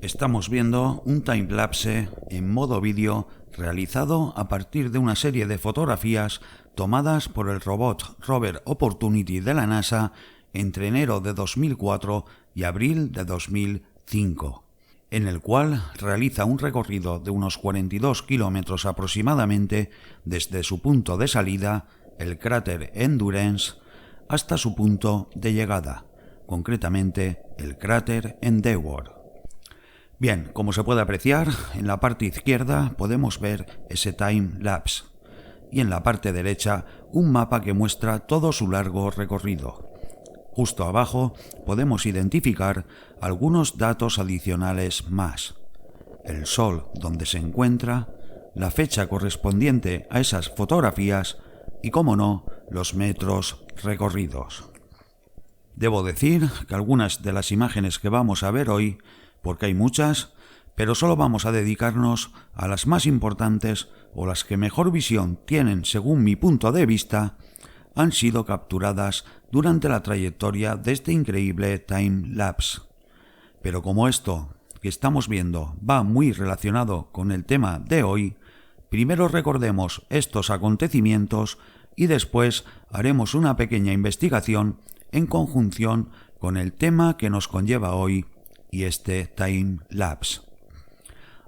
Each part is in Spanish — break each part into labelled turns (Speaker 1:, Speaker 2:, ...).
Speaker 1: Estamos viendo un timelapse en modo vídeo realizado a partir de una serie de fotografías tomadas por el robot Rover Opportunity de la NASA entre enero de 2004 y abril de 2005, en el cual realiza un recorrido de unos 42 kilómetros aproximadamente desde su punto de salida, el cráter Endurance, hasta su punto de llegada, concretamente el cráter Endeavour. Bien, como se puede apreciar, en la parte izquierda podemos ver ese time-lapse y en la parte derecha un mapa que muestra todo su largo recorrido. Justo abajo podemos identificar algunos datos adicionales más: el sol donde se encuentra, la fecha correspondiente a esas fotografías y, como no, los metros recorridos. Debo decir que algunas de las imágenes que vamos a ver hoy, porque hay muchas, pero solo vamos a dedicarnos a las más importantes o las que mejor visión tienen según mi punto de vista, han sido capturadas durante la trayectoria de este increíble time-lapse. Pero como esto que estamos viendo va muy relacionado con el tema de hoy, primero recordemos estos acontecimientos y después haremos una pequeña investigación en conjunción con el tema que nos conlleva hoy y este time-lapse.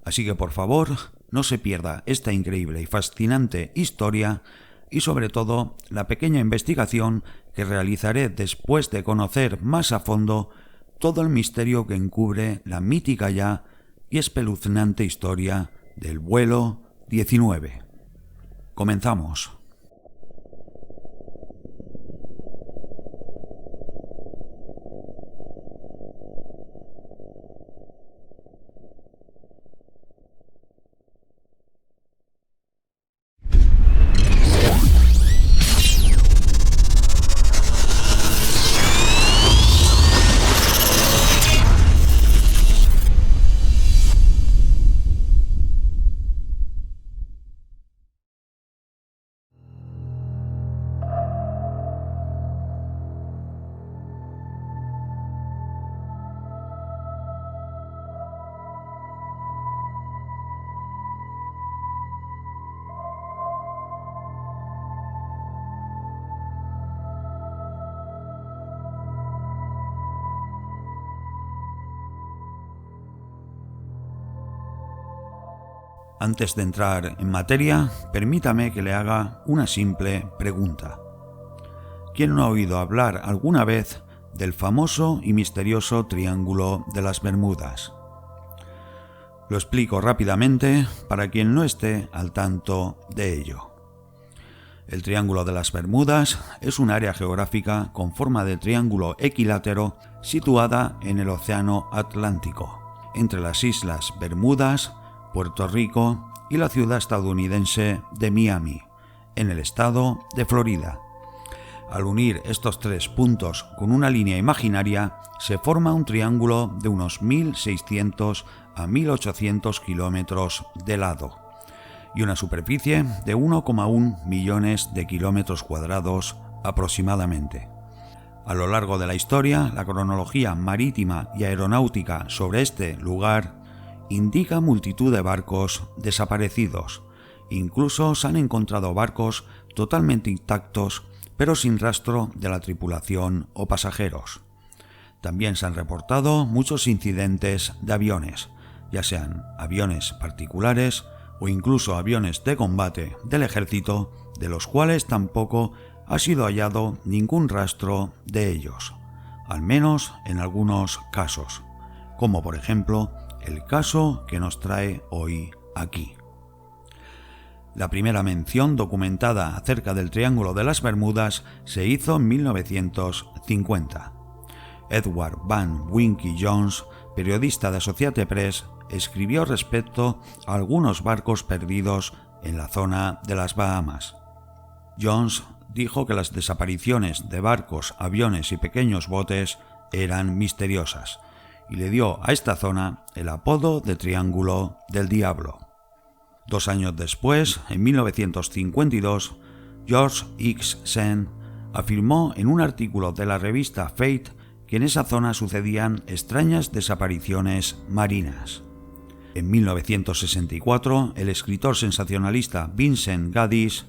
Speaker 1: Así que por favor, no se pierda esta increíble y fascinante historia y sobre todo la pequeña investigación que realizaré después de conocer más a fondo todo el misterio que encubre la mítica ya y espeluznante historia del vuelo 19. Comenzamos. Antes de entrar en materia, permítame que le haga una simple pregunta. ¿Quién no ha oído hablar alguna vez del famoso y misterioso Triángulo de las Bermudas? Lo explico rápidamente para quien no esté al tanto de ello. El Triángulo de las Bermudas es un área geográfica con forma de triángulo equilátero situada en el Océano Atlántico, entre las Islas Bermudas, Puerto Rico y la ciudad estadounidense de Miami, en el estado de Florida. Al unir estos tres puntos con una línea imaginaria, se forma un triángulo de unos 1.600 a 1.800 kilómetros de lado y una superficie de 1,1 millones de kilómetros cuadrados aproximadamente. A lo largo de la historia, la cronología marítima y aeronáutica sobre este lugar indica multitud de barcos desaparecidos. Incluso se han encontrado barcos totalmente intactos, pero sin rastro de la tripulación o pasajeros. También se han reportado muchos incidentes de aviones, ya sean aviones particulares o incluso aviones de combate del ejército, de los cuales tampoco ha sido hallado ningún rastro de ellos, al menos en algunos casos, como por ejemplo el caso que nos trae hoy aquí. La primera mención documentada acerca del Triángulo de las Bermudas se hizo en 1950. Edward Van Wyncke Jones, periodista de Associated Press, escribió respecto a algunos barcos perdidos en la zona de las Bahamas. Jones dijo que las desapariciones de barcos, aviones y pequeños botes eran misteriosas, y le dio a esta zona el apodo de Triángulo del Diablo. 2 años después, en 1952, George X. Sen afirmó en un artículo de la revista Fate que en esa zona sucedían extrañas desapariciones marinas. En 1964, el escritor sensacionalista Vincent Gaddis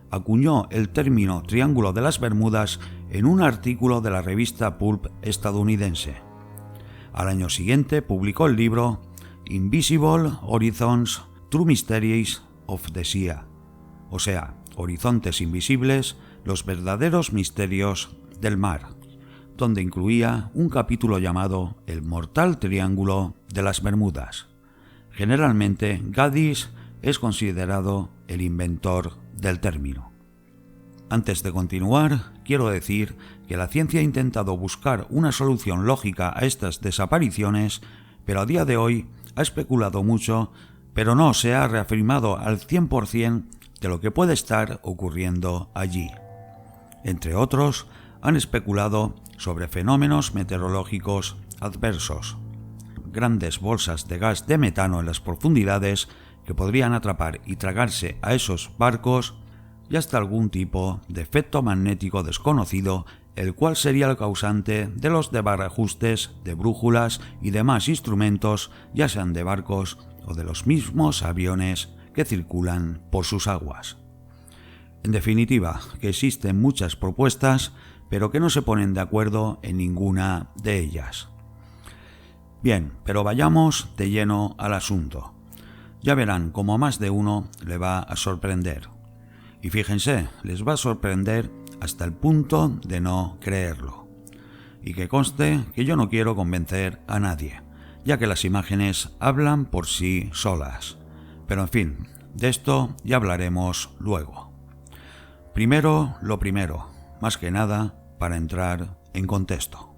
Speaker 1: acuñó el término Triángulo de las Bermudas en un artículo de la revista Pulp estadounidense. Al año siguiente publicó el libro Invisible Horizons, True Mysteries of the Sea, o sea, Horizontes Invisibles, los verdaderos misterios del mar, donde incluía un capítulo llamado El Mortal Triángulo de las Bermudas. Generalmente, Gaddis es considerado el inventor del término. Antes de continuar, quiero decir que la ciencia ha intentado buscar una solución lógica a estas desapariciones, pero a día de hoy ha especulado mucho, pero no se ha reafirmado al 100% de lo que puede estar ocurriendo allí. Entre otros, han especulado sobre fenómenos meteorológicos adversos, grandes bolsas de gas de metano en las profundidades que podrían atrapar y tragarse a esos barcos, y hasta algún tipo de efecto magnético desconocido, el cual sería el causante de los desbarajustes de brújulas y demás instrumentos, ya sean de barcos o de los mismos aviones que circulan por sus aguas. En definitiva, que existen muchas propuestas, pero que no se ponen de acuerdo en ninguna de ellas. Bien, pero vayamos de lleno al asunto. Ya verán cómo a más de uno le va a sorprender. Y fíjense, les va a sorprender hasta el punto de no creerlo. Y que conste que yo no quiero convencer a nadie, ya que las imágenes hablan por sí solas. Pero en fin, de esto ya hablaremos luego. Primero lo primero, más que nada para entrar en contexto.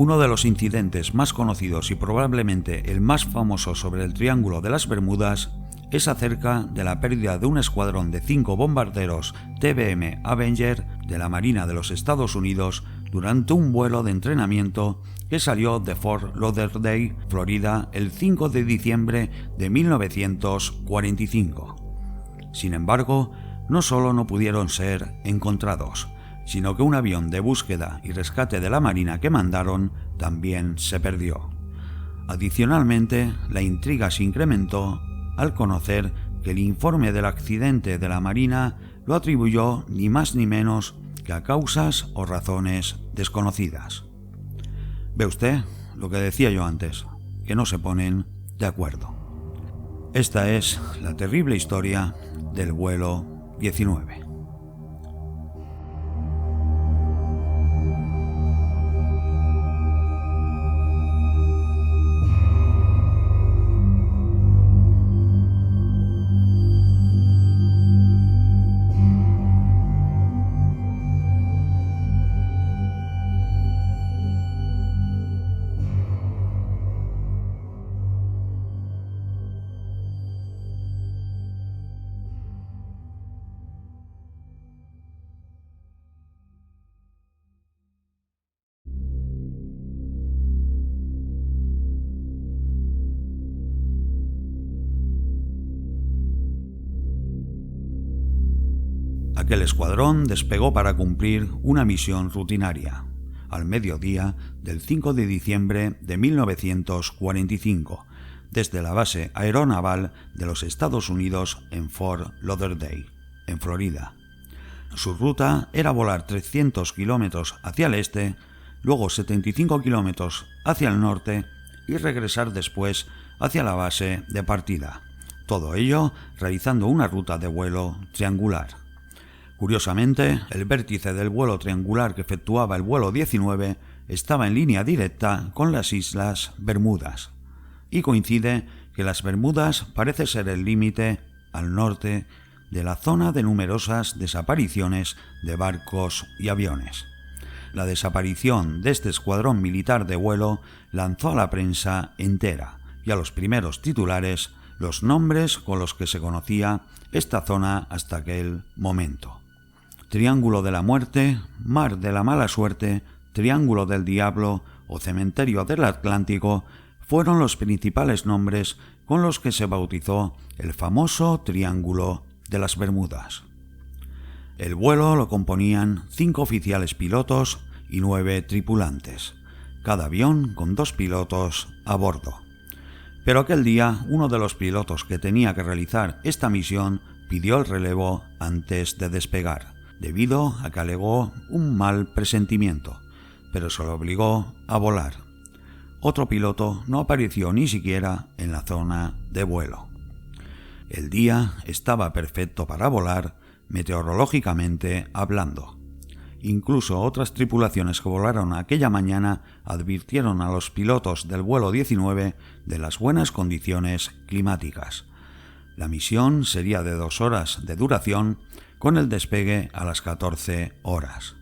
Speaker 1: Uno de los incidentes más conocidos y probablemente el más famoso sobre el Triángulo de las Bermudas es acerca de la pérdida de un escuadrón de 5 bombarderos TBM Avenger de la Marina de los Estados Unidos durante un vuelo de entrenamiento que salió de Fort Lauderdale, Florida, el 5 de diciembre de 1945. Sin embargo, no solo no pudieron ser encontrados, sino que un avión de búsqueda y rescate de la Marina que mandaron también se perdió. Adicionalmente, la intriga se incrementó al conocer que el informe del accidente de la Marina lo atribuyó ni más ni menos que a causas o razones desconocidas. ¿Ve usted lo que decía yo antes? Que no se ponen de acuerdo. Esta es la terrible historia del vuelo 19. Aquel escuadrón despegó para cumplir una misión rutinaria, al mediodía del 5 de diciembre de 1945, desde la base aeronaval de los Estados Unidos en Fort Lauderdale, en Florida. Su ruta era volar 300 kilómetros hacia el este, luego 75 kilómetros hacia el norte y regresar después hacia la base de partida. Todo ello realizando una ruta de vuelo triangular. Curiosamente, el vértice del vuelo triangular que efectuaba el vuelo 19 estaba en línea directa con las Islas Bermudas, y coincide que las Bermudas parece ser el límite al norte de la zona de numerosas desapariciones de barcos y aviones. La desaparición de este escuadrón militar de vuelo lanzó a la prensa entera y a los primeros titulares los nombres con los que se conocía esta zona hasta aquel momento. Triángulo de la Muerte, Mar de la Mala Suerte, Triángulo del Diablo o Cementerio del Atlántico fueron los principales nombres con los que se bautizó el famoso Triángulo de las Bermudas. El vuelo lo componían 5 oficiales pilotos y 9 tripulantes, cada avión con 2 pilotos a bordo. Pero aquel día uno de los pilotos que tenía que realizar esta misión pidió el relevo antes de despegar, debido a que alegó un mal presentimiento, pero se lo obligó a volar. Otro piloto no apareció ni siquiera en la zona de vuelo. El día estaba perfecto para volar, meteorológicamente hablando. Incluso otras tripulaciones que volaron aquella mañana advirtieron a los pilotos del vuelo 19 de las buenas condiciones climáticas. La misión sería de 2 horas de duración, con el despegue a las 14 horas.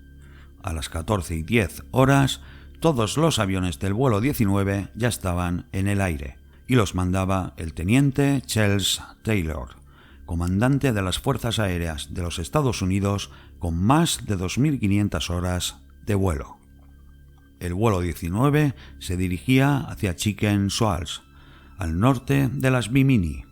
Speaker 1: A las 14:10 todos los aviones del vuelo 19 ya estaban en el aire y los mandaba el teniente Charles Taylor, comandante de las Fuerzas Aéreas de los Estados Unidos, con más de 2.500 horas de vuelo. El vuelo 19 se dirigía hacia Chicken Shoals, al norte de las Bimini.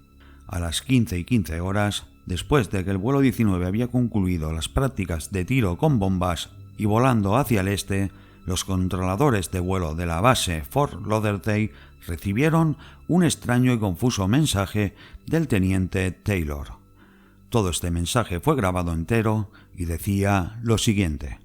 Speaker 1: A las 15:15, después de que el vuelo 19 había concluido las prácticas de tiro con bombas y volando hacia el este, los controladores de vuelo de la base Fort Lauderdale recibieron un extraño y confuso mensaje del teniente Taylor. Todo este mensaje fue grabado entero y decía lo siguiente: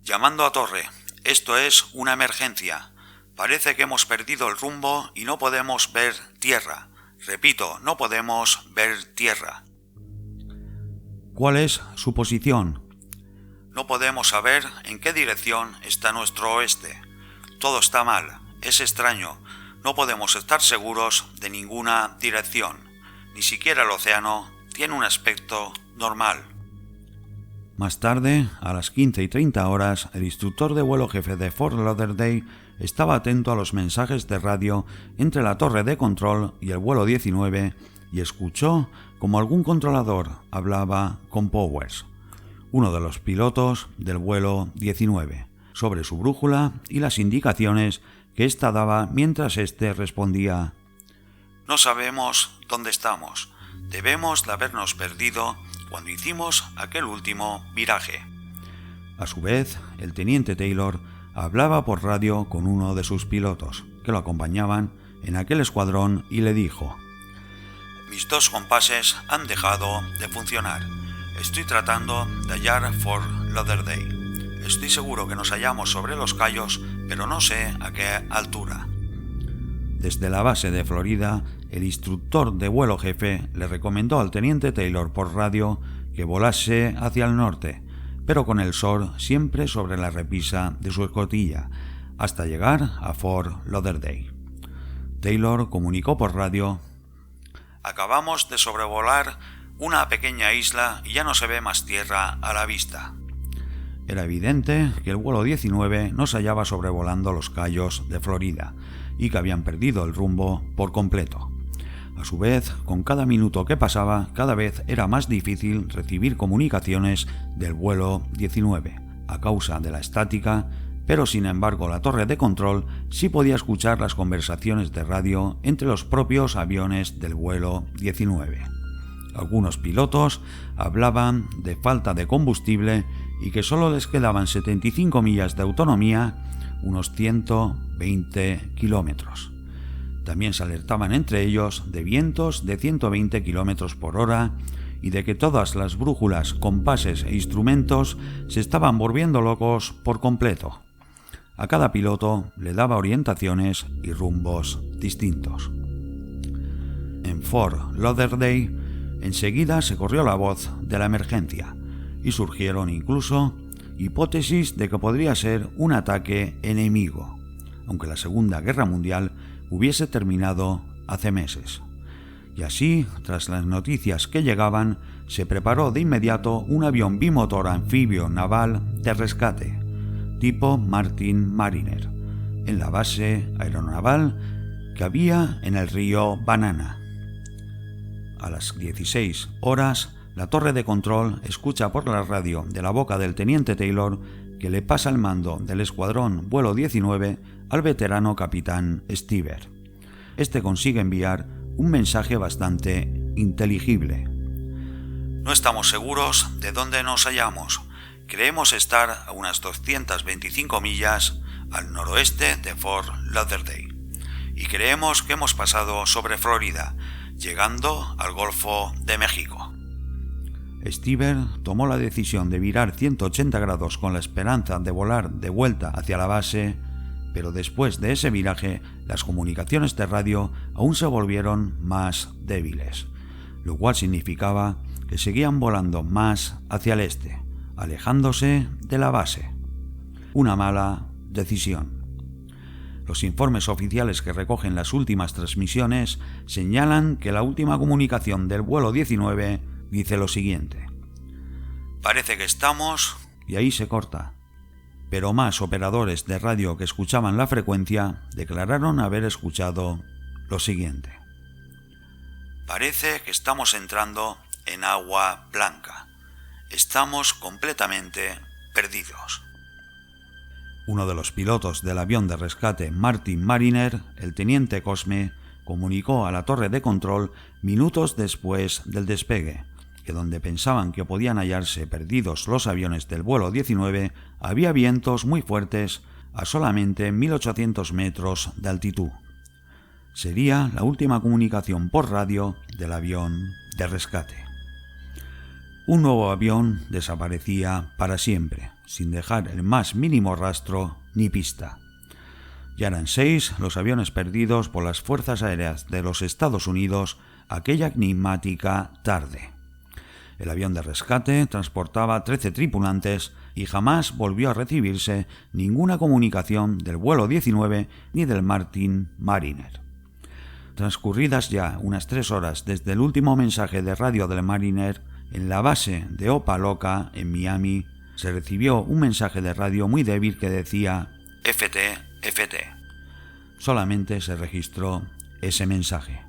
Speaker 1: Llamando a torre, esto es una emergencia. Parece que hemos perdido el rumbo y no podemos ver tierra. Repito, no podemos ver tierra. ¿Cuál es su posición? No podemos saber en qué dirección está nuestro oeste. Todo está mal, es extraño. No podemos estar seguros de ninguna dirección. Ni siquiera el océano tiene un aspecto normal. Más tarde, a las 15:30, el instructor de vuelo jefe de Fort Lauderdale estaba atento a los mensajes de radio entre la torre de control y el vuelo 19 y escuchó como algún controlador hablaba con Powers, uno de los pilotos del vuelo 19, sobre su brújula y las indicaciones que ésta daba mientras éste respondía: No sabemos dónde estamos. Debemos de habernos perdido cuando hicimos aquel último viraje. A su vez, el teniente Taylor hablaba por radio con uno de sus pilotos, que lo acompañaban en aquel escuadrón, y le dijo: Mis 2 compases han dejado de funcionar. Estoy tratando de hallar Fort Lauderdale. Estoy seguro que nos hallamos sobre los Cayos, pero no sé a qué altura. Desde la base de Florida, el instructor de vuelo jefe le recomendó al teniente Taylor por radio que volase hacia el norte, pero con el sol siempre sobre la repisa de su escotilla, hasta llegar a Fort Lauderdale. Taylor comunicó por radio: Acabamos de sobrevolar una pequeña isla y ya no se ve más tierra a la vista. Era evidente que el vuelo 19 no se hallaba sobrevolando los Cayos de Florida y que habían perdido el rumbo por completo. A su vez, con cada minuto que pasaba, cada vez era más difícil recibir comunicaciones del vuelo 19, a causa de la estática, pero sin embargo la torre de control sí podía escuchar las conversaciones de radio entre los propios aviones del vuelo 19. Algunos pilotos hablaban de falta de combustible y que solo les quedaban 75 millas de autonomía, unos 120 kilómetros. También se alertaban entre ellos de vientos de 120 kilómetros por hora y de que todas las brújulas, compases e instrumentos se estaban volviendo locos por completo. A cada piloto le daba orientaciones y rumbos distintos. En Fort Lauderdale enseguida se corrió la voz de la emergencia y surgieron incluso hipótesis de que podría ser un ataque enemigo, aunque la Segunda Guerra Mundial hubiese terminado hace meses. Y así, tras las noticias que llegaban, se preparó de inmediato un avión bimotor anfibio naval de rescate, tipo Martin Mariner, en la base aeronaval que había en el río Banana. A las 16 horas, la torre de control escucha por la radio de la boca del teniente Taylor que le pasa el mando del escuadrón vuelo 19 al veterano capitán Stiver. Este consigue enviar un mensaje bastante inteligible. No estamos seguros de dónde nos hallamos. Creemos estar a unas 225 millas al noroeste de Fort Lauderdale y creemos que hemos pasado sobre Florida, llegando al Golfo de México. Stiver tomó la decisión de virar 180 grados con la esperanza de volar de vuelta hacia la base, pero después de ese viraje las comunicaciones de radio aún se volvieron más débiles, lo cual significaba que seguían volando más hacia el este, alejándose de la base. Una mala decisión. Los informes oficiales que recogen las últimas transmisiones señalan que la última comunicación del vuelo 19 dice lo siguiente: parece que estamos... y ahí se corta. Pero más operadores de radio que escuchaban la frecuencia declararon haber escuchado lo siguiente: parece que estamos entrando en agua blanca. Estamos completamente perdidos. Uno de los pilotos del avión de rescate Martin Mariner, el teniente Cosme, comunicó a la torre de control minutos después del despegue que donde pensaban que podían hallarse perdidos los aviones del vuelo 19 había vientos muy fuertes a solamente 1800 metros de altitud. Sería la última comunicación por radio del avión de rescate. Un nuevo avión desaparecía para siempre, sin dejar el más mínimo rastro ni pista. Ya eran 6 los aviones perdidos por las Fuerzas Aéreas de los Estados Unidos aquella enigmática tarde. El avión de rescate transportaba 13 tripulantes y jamás volvió a recibirse ninguna comunicación del vuelo 19 ni del Martin Mariner. Transcurridas ya unas 3 horas desde el último mensaje de radio del Mariner, en la base de Opa-locka, en Miami, se recibió un mensaje de radio muy débil que decía FT, FT. Solamente se registró ese mensaje.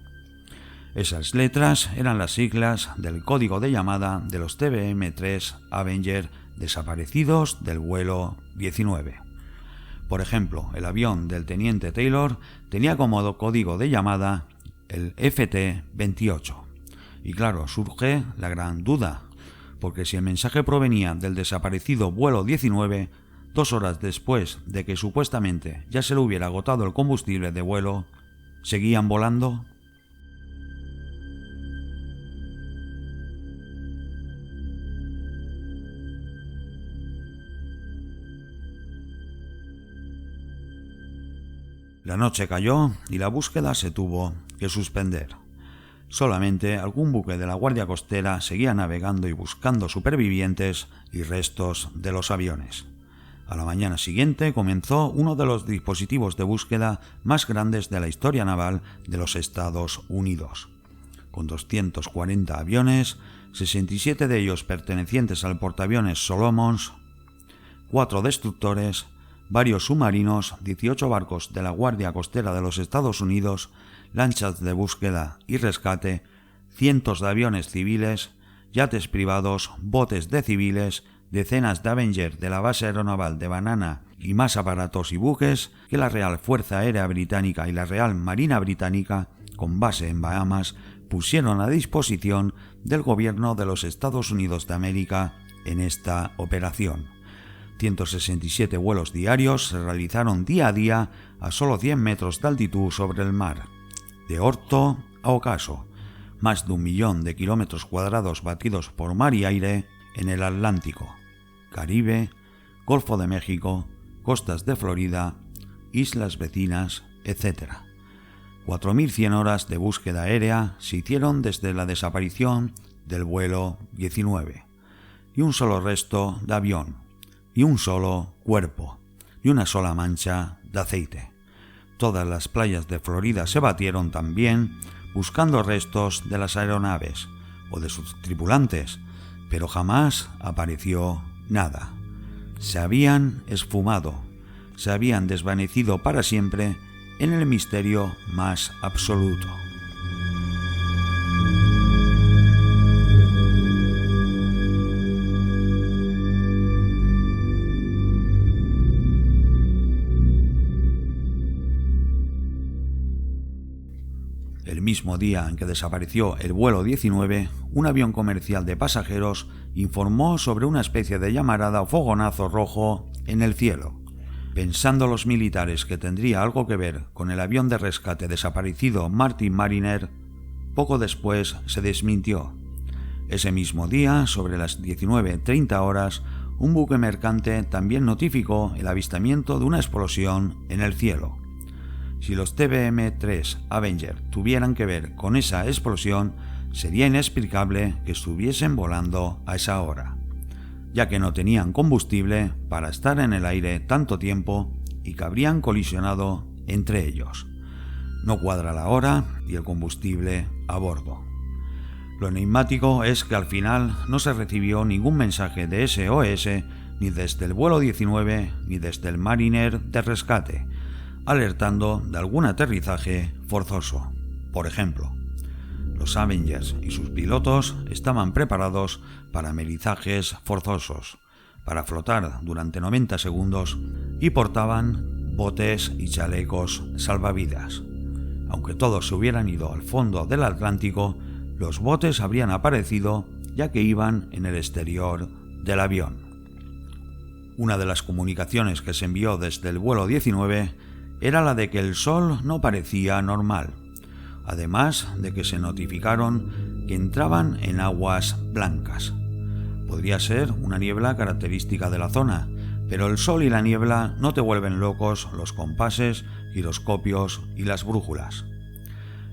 Speaker 1: Esas letras eran las siglas del código de llamada de los TBM-3 Avenger desaparecidos del vuelo 19. Por ejemplo, el avión del teniente Taylor tenía como código de llamada el FT-28. Y claro, surge la gran duda, porque si el mensaje provenía del desaparecido vuelo 19, 2 horas después de que supuestamente ya se le hubiera agotado el combustible de vuelo, ¿seguían volando? La noche cayó y la búsqueda se tuvo que suspender. Solamente algún buque de la Guardia Costera seguía navegando y buscando supervivientes y restos de los aviones. A la mañana siguiente comenzó uno de los dispositivos de búsqueda más grandes de la historia naval de los Estados Unidos. Con 240 aviones, 67 de ellos pertenecientes al portaaviones Solomons, 4 destructores, varios submarinos, 18 barcos de la Guardia Costera de los Estados Unidos, lanchas de búsqueda y rescate, cientos de aviones civiles, yates privados, botes de civiles, decenas de Avenger de la base aeronaval de Banana y más aparatos y buques que la Real Fuerza Aérea Británica y la Real Marina Británica, con base en Bahamas, pusieron a disposición del gobierno de los Estados Unidos de América en esta operación. 167 vuelos diarios se realizaron día a día a solo 100 metros de altitud sobre el mar, de Orto a Ocaso, más de 1 millón de kilómetros cuadrados batidos por mar y aire en el Atlántico, Caribe, Golfo de México, costas de Florida, islas vecinas, etc. 4.100 horas de búsqueda aérea se hicieron desde la desaparición del vuelo 19, y un solo resto de avión, y un solo cuerpo, y una sola mancha de aceite. Todas las playas de Florida se batieron también buscando restos de las aeronaves o de sus tripulantes, pero jamás apareció nada. Se habían esfumado, se habían desvanecido para siempre en el misterio más absoluto. El mismo día en que desapareció el vuelo 19, un avión comercial de pasajeros informó sobre una especie de llamarada o fogonazo rojo en el cielo. Pensando los militares que tendría algo que ver con el avión de rescate desaparecido Martin Mariner, poco después se desmintió. Ese mismo día, sobre las 19:30 horas, un buque mercante también notificó el avistamiento de una explosión en el cielo. Si los TBM-3 Avenger tuvieran que ver con esa explosión, sería inexplicable que estuviesen volando a esa hora, ya que no tenían combustible para estar en el aire tanto tiempo y que habrían colisionado entre ellos. No cuadra la hora y el combustible a bordo. Lo enigmático es que al final no se recibió ningún mensaje de SOS ni desde el vuelo 19 ni desde el Mariner de rescate, alertando de algún aterrizaje forzoso. Por ejemplo, los Avengers y sus pilotos estaban preparados para melizajes forzosos, para flotar durante 90 segundos y portaban botes y chalecos salvavidas. Aunque todos se hubieran ido al fondo del Atlántico, los botes habrían aparecido ya que iban en el exterior del avión. Una de las comunicaciones que se envió desde el vuelo 19 era la de que el sol no parecía normal, además de que se notificaron que entraban en aguas blancas. Podría ser una niebla característica de la zona, pero el sol y la niebla no te vuelven locos los compases, giroscopios y las brújulas.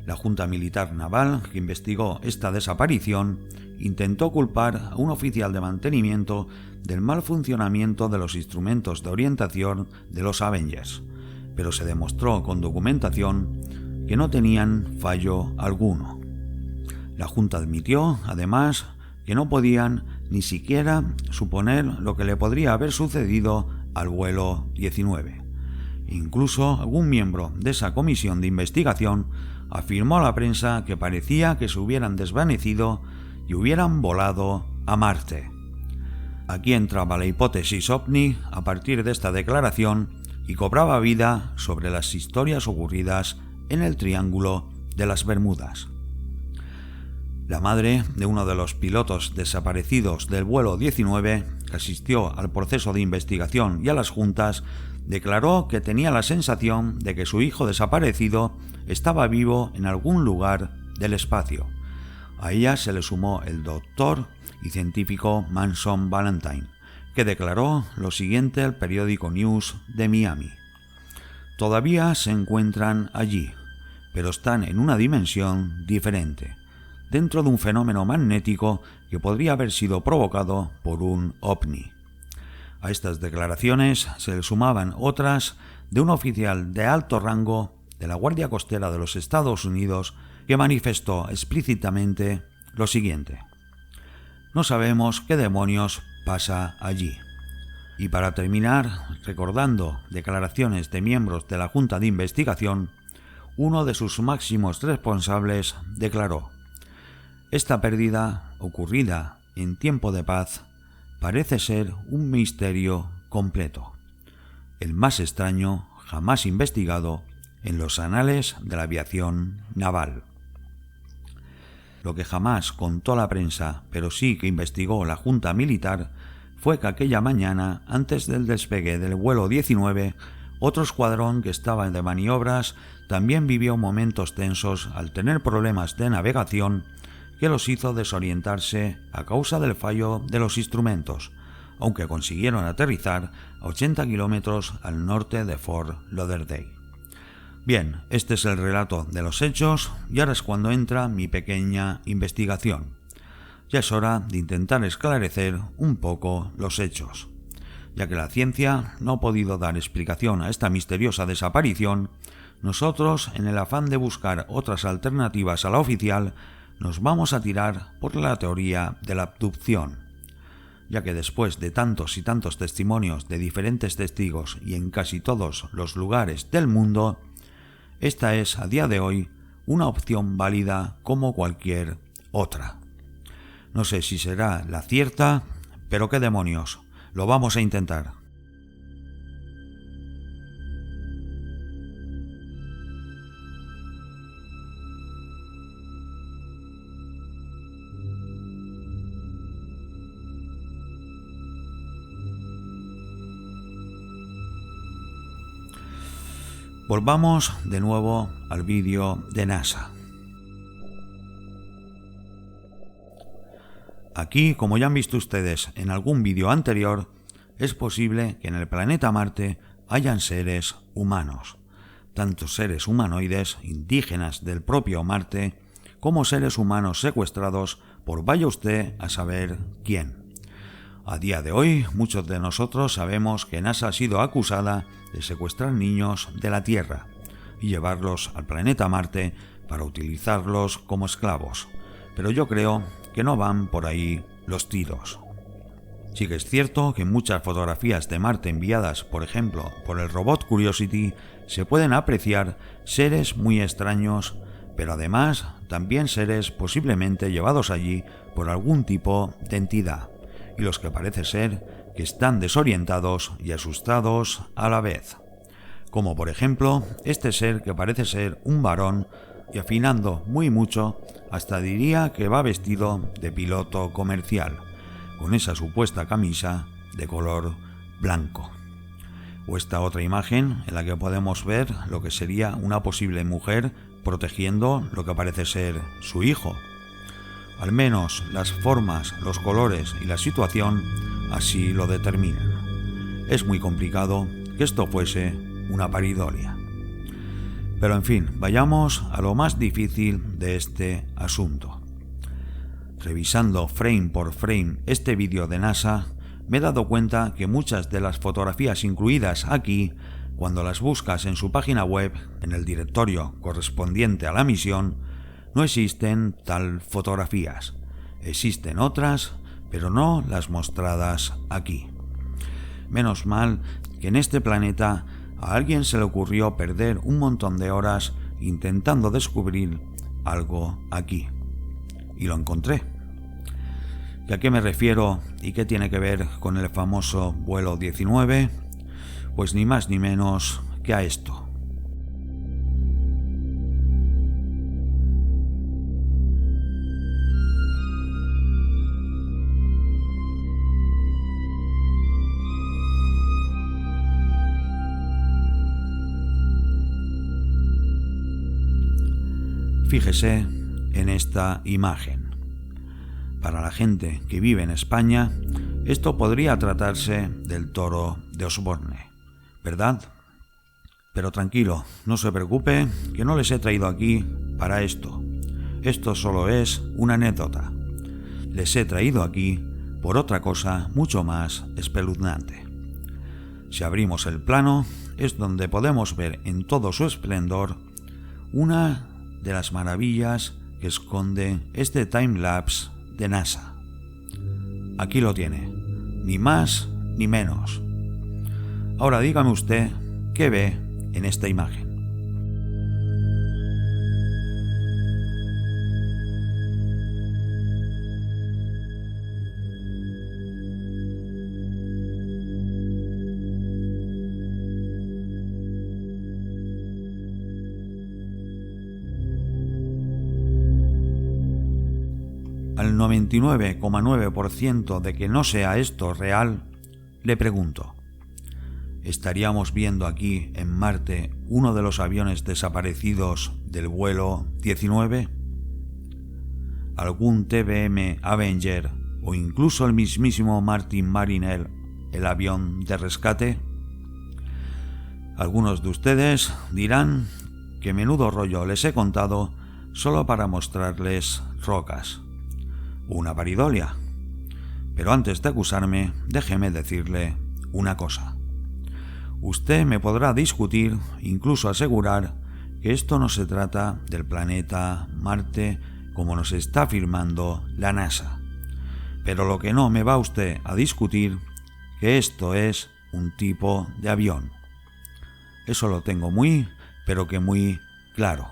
Speaker 1: La Junta Militar Naval, que investigó esta desaparición, intentó culpar a un oficial de mantenimiento del mal funcionamiento de los instrumentos de orientación de los Avengers, pero se demostró con documentación que no tenían fallo alguno. La Junta admitió, además, que no podían ni siquiera suponer lo que le podría haber sucedido al vuelo 19. Incluso algún miembro de esa comisión de investigación afirmó a la prensa que parecía que se hubieran desvanecido y hubieran volado a Marte. Aquí entraba la hipótesis ovni a partir de esta declaración y cobraba vida sobre las historias ocurridas en el Triángulo de las Bermudas. La madre de uno de los pilotos desaparecidos del vuelo 19, que asistió al proceso de investigación y a las juntas, declaró que tenía la sensación de que su hijo desaparecido estaba vivo en algún lugar del espacio. A ella se le sumó el doctor y científico Manson Valentine, que declaró lo siguiente al periódico News de Miami. Todavía se encuentran allí, pero están en una dimensión diferente, dentro de un fenómeno magnético que podría haber sido provocado por un ovni. A estas declaraciones se le sumaban otras de un oficial de alto rango de la Guardia Costera de los Estados Unidos que manifestó explícitamente lo siguiente: no sabemos qué demonios pasa allí. Y para terminar, recordando declaraciones de miembros de la Junta de Investigación, uno de sus máximos responsables declaró: esta pérdida, ocurrida en tiempo de paz, parece ser un misterio completo, el más extraño jamás investigado en los anales de la aviación naval. Lo que jamás contó la prensa, pero sí que investigó la Junta Militar, fue que aquella mañana, antes del despegue del vuelo 19, otro escuadrón que estaba de maniobras también vivió momentos tensos al tener problemas de navegación que los hizo desorientarse a causa del fallo de los instrumentos, aunque consiguieron aterrizar a 80 kilómetros al norte de Fort Lauderdale. Bien, este es el relato de los hechos y ahora es cuando entra mi pequeña investigación. Ya es hora de intentar esclarecer un poco los hechos. Ya que la ciencia no ha podido dar explicación a esta misteriosa desaparición, nosotros, en el afán de buscar otras alternativas a la oficial, nos vamos a tirar por la teoría de la abducción, ya que después de tantos y tantos testimonios de diferentes testigos y en casi todos los lugares del mundo, esta es a día de hoy una opción válida como cualquier otra. No sé si será la cierta, pero qué demonios, lo vamos a intentar. Volvamos de nuevo al vídeo de NASA. Aquí, como ya han visto ustedes en algún vídeo anterior, es posible que en el planeta Marte hayan seres humanos, tanto seres humanoides indígenas del propio Marte, como seres humanos secuestrados por vaya usted a saber quién. A día de hoy, muchos de nosotros sabemos que NASA ha sido acusada de secuestrar niños de la Tierra y llevarlos al planeta Marte para utilizarlos como esclavos, pero yo creo que no van por ahí los tiros. Sí que es cierto que en muchas fotografías de Marte enviadas, por ejemplo, por el robot Curiosity, se pueden apreciar seres muy extraños, pero además también seres posiblemente llevados allí por algún tipo de entidad, y los que parece ser que están desorientados y asustados a la vez. Como por ejemplo este ser que parece ser un varón y afinando muy mucho, hasta diría que va vestido de piloto comercial, con esa supuesta camisa de color blanco. O esta otra imagen en la que podemos ver lo que sería una posible mujer protegiendo lo que parece ser su hijo. Al menos las formas, los colores y la situación así lo determinan. Es muy complicado que esto fuese una pareidolia. Pero en fin, vayamos a lo más difícil de este asunto. Revisando frame por frame este vídeo de NASA, me he dado cuenta que muchas de las fotografías incluidas aquí, cuando las buscas en su página web, en el directorio correspondiente a la misión, no existen tal fotografías. Existen otras, pero no las mostradas aquí. Menos mal que en este planeta a alguien se le ocurrió perder un montón de horas intentando descubrir algo aquí. Y lo encontré. ¿Y a qué me refiero y qué tiene que ver con el famoso vuelo 19? Pues ni más ni menos que a esto. Fíjese en esta imagen. Para la gente que vive en España, esto podría tratarse del toro de Osborne, ¿verdad? Pero tranquilo, no se preocupe, que no les he traído aquí para esto. Esto solo es una anécdota. Les he traído aquí por otra cosa mucho más espeluznante. Si abrimos el plano, es donde podemos ver en todo su esplendor una de las maravillas que esconde este timelapse de NASA. Aquí lo tiene, ni más ni menos. Ahora dígame usted qué ve en esta imagen. Al 99,9% de que no sea esto real, le pregunto, ¿estaríamos viendo aquí en Marte uno de los aviones desaparecidos del vuelo 19? ¿Algún TBM Avenger o incluso el mismísimo Martin Marinel, el avión de rescate? Algunos de ustedes dirán que menudo rollo les he contado solo para mostrarles rocas. Una pareidolia. Pero antes de acusarme, déjeme decirle una cosa. Usted me podrá discutir, incluso asegurar, que esto no se trata del planeta Marte como nos está afirmando la NASA. Pero lo que no me va usted a discutir, que esto es un tipo de avión. Eso lo tengo muy, pero que muy claro,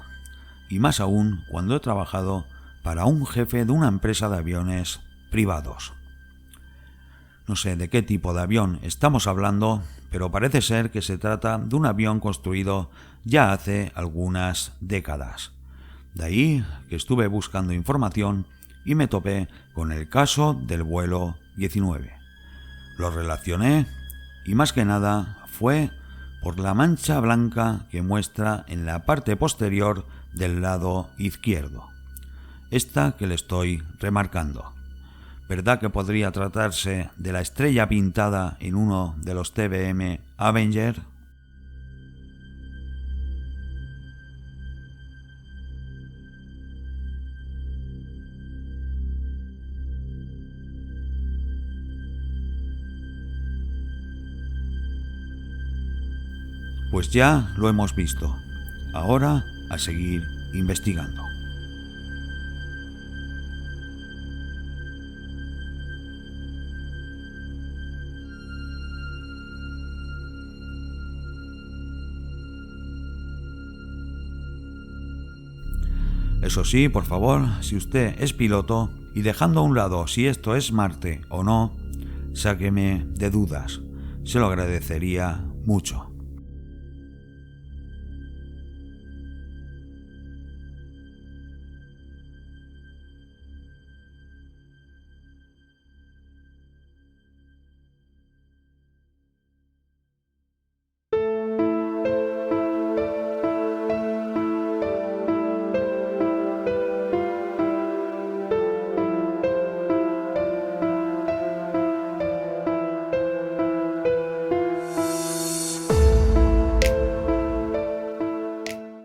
Speaker 1: y más aún cuando he trabajado para un jefe de una empresa de aviones privados. No sé de qué tipo de avión estamos hablando, pero parece ser que se trata de un avión construido ya hace algunas décadas. De ahí que estuve buscando información y me topé con el caso del vuelo 19. Lo relacioné y más que nada fue por la mancha blanca que muestra en la parte posterior del lado izquierdo. Esta que le estoy remarcando. ¿Verdad que podría tratarse de la estrella pintada en uno de los TBM Avenger? Pues ya lo hemos visto. Ahora a seguir investigando. Eso sí, por favor, si usted es piloto, y dejando a un lado si esto es Marte o no, sáqueme de dudas. Se lo agradecería mucho.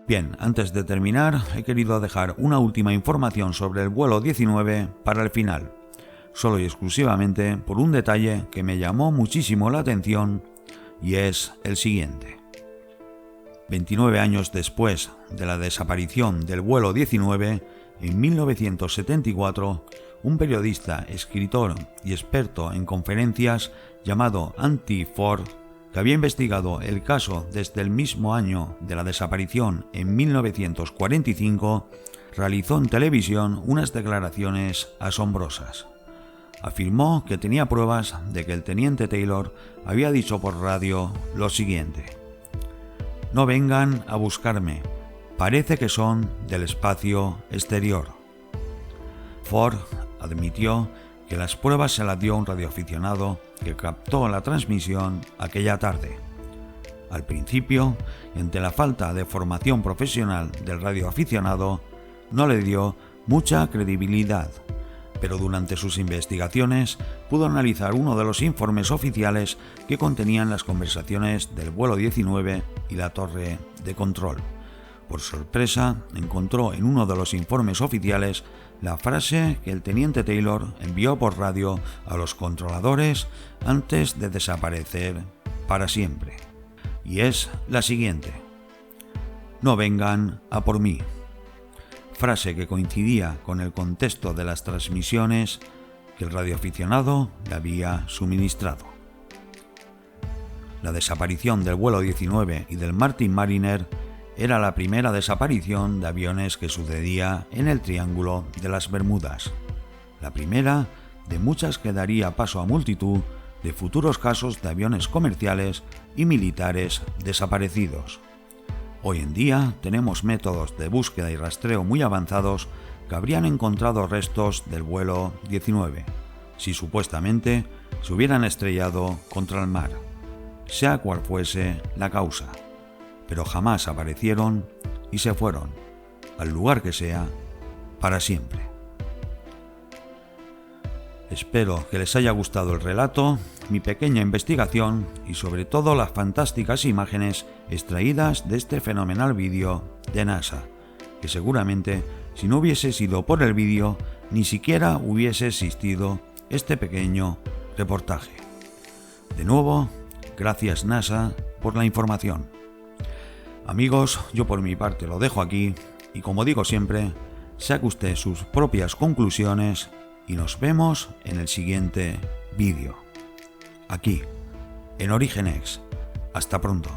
Speaker 1: Bien, antes de terminar, he querido dejar una última información sobre el vuelo 19 para el final, solo y exclusivamente por un detalle que me llamó muchísimo la atención y es el siguiente. 29 años después de la desaparición del vuelo 19, en 1974, un periodista, escritor y experto en conferencias llamado Andy Ford, que había investigado el caso desde el mismo año de la desaparición en 1945, realizó en televisión unas declaraciones asombrosas. Afirmó que tenía pruebas de que el teniente Taylor había dicho por radio lo siguiente: «No vengan a buscarme, parece que son del espacio exterior». Ford admitió que las pruebas se las dio un radioaficionado que captó la transmisión aquella tarde. Al principio, ante la falta de formación profesional del radioaficionado, no le dio mucha credibilidad, pero durante sus investigaciones pudo analizar uno de los informes oficiales que contenían las conversaciones del vuelo 19 y la torre de control. Por sorpresa, encontró en uno de los informes oficiales la frase que el teniente Taylor envió por radio a los controladores antes de desaparecer para siempre. Y es la siguiente: «No vengan a por mí». Frase que coincidía con el contexto de las transmisiones que el radioaficionado le había suministrado. La desaparición del vuelo 19 y del Martin Mariner era la primera desaparición de aviones que sucedía en el Triángulo de las Bermudas. La primera de muchas que daría paso a multitud de futuros casos de aviones comerciales y militares desaparecidos. Hoy en día tenemos métodos de búsqueda y rastreo muy avanzados que habrían encontrado restos del vuelo 19, si supuestamente se hubieran estrellado contra el mar, sea cual fuese la causa. Pero jamás aparecieron y se fueron, al lugar que sea, para siempre. Espero que les haya gustado el relato, mi pequeña investigación y sobre todo las fantásticas imágenes extraídas de este fenomenal vídeo de NASA, que seguramente si no hubiese sido por el vídeo ni siquiera hubiese existido este pequeño reportaje. De nuevo, gracias NASA por la información. Amigos, yo por mi parte lo dejo aquí y como digo siempre, saque usted sus propias conclusiones y nos vemos en el siguiente vídeo. Aquí, en OrigenX. Hasta pronto.